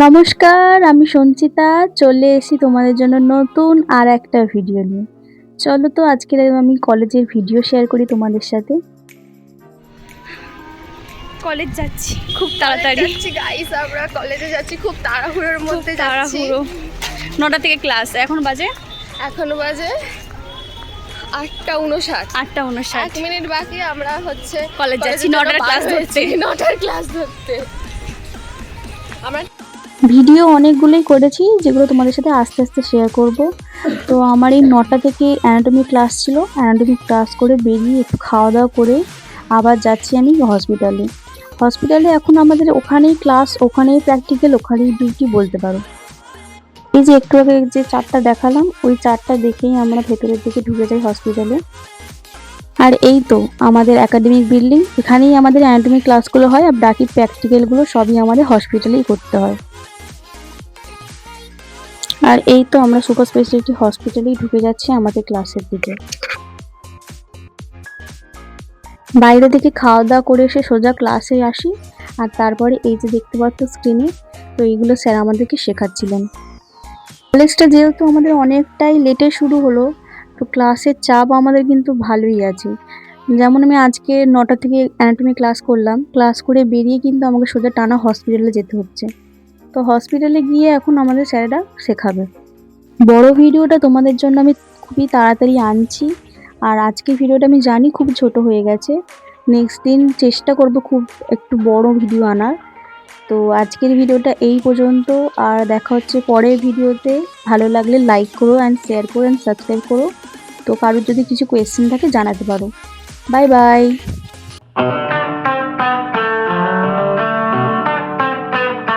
নমস্কার, আমি সঞ্চিতা চলে এসেছি তোমাদের জন্য নতুন আর একটা ভিডিও নিয়ে। চলো তো আজকের আমি কলেজের ভিডিও শেয়ার করি তোমাদের সাথে। কলেজ যাচ্ছি খুব তাড়াতাড়ি। গাইস আমরা কলেজে যাচ্ছি খুব তাড়াহুড়োর মধ্যে যাচ্ছি। 9টা থেকে ক্লাস, এখন বাজে 8:59। 1 মিনিট বাকি, আমরা হচ্ছে কলেজ যাচ্ছি 9টার ক্লাস ধরতে। 9টার ক্লাস ধরতে আমরা ভিডিও অনেকগুলোই করেছি যেগুলো তোমাদের সাথে আস্তে আস্তে শেয়ার করব। তো আমার এই 9টা থেকে অ্যানাটমি ক্লাস ছিল, অ্যানাটমি ক্লাস করে বেরিয়ে একটু খাওয়া দাওয়া করে আবার যাচ্ছি আমি হসপিটালে। এখন আমাদের ওখানেই ক্লাস, ওখানেই প্র্যাকটিক্যাল, ওখানেই ডিউটি বলতে পারো। এই যে একটু আগে যে চার্টটা দেখালাম, ওই চার্টটা দেখেই আমরা ভেতরের দিকে ঢুকে যাই হসপিটালে। আর এই তো আমাদের একাডেমিক বিল্ডিং, এখানেই আমাদের অ্যানাটমি ক্লাসগুলো হয়, আর বাকি প্র্যাকটিক্যালগুলো সবই আমাদের হসপিটালেই করতে হয়। আর এই তো আমরা সুপার স্পেশালিটি হসপিটালেই ঢুকে যাচ্ছি আমাদের ক্লাসের দিকে। বাইরে থেকে খাওয়া দাওয়া করে এসে সোজা ক্লাসে আসি। আর তারপরে এই যে দেখতে পাচ্ছ স্ক্রিনে, তো এইগুলো স্যার আমাদেরকে শেখাচ্ছিলেন। কলেজটা যেহেতু আমাদের অনেকটাই লেটে শুরু হলো, তো ক্লাসের চাপ আমাদের কিন্তু ভালোই আছে। যেমন আমি আজকে 9টা থেকে অ্যানাটমি ক্লাস করলাম, ক্লাস করে বেরিয়ে কিন্তু আমাকে সোজা টানা হসপিটালে যেতে হচ্ছে। তো হসপিটালে গিয়ে এখন আমাদের স্যারেরা শেখাবে। বড় ভিডিওটা তোমাদের জন্য আমি খুবই তাড়াতাড়ি আনছি, আর আজকের ভিডিওটা আমি জানি খুব ছোট হয়ে গেছে। নেক্সট দিন চেষ্টা করব খুব একটু বড় ভিডিও আনার। তো আজকের ভিডিওটা এই পর্যন্ত, আর দেখা হচ্ছে পরের ভিডিওতে। ভালো লাগলে লাইক করো অ্যান্ড শেয়ার করো অ্যান্ড সাবস্ক্রাইব করো। তো কারোর যদি কিছু কোয়েশ্চেন থাকে জানাতে পারো। Bye bye.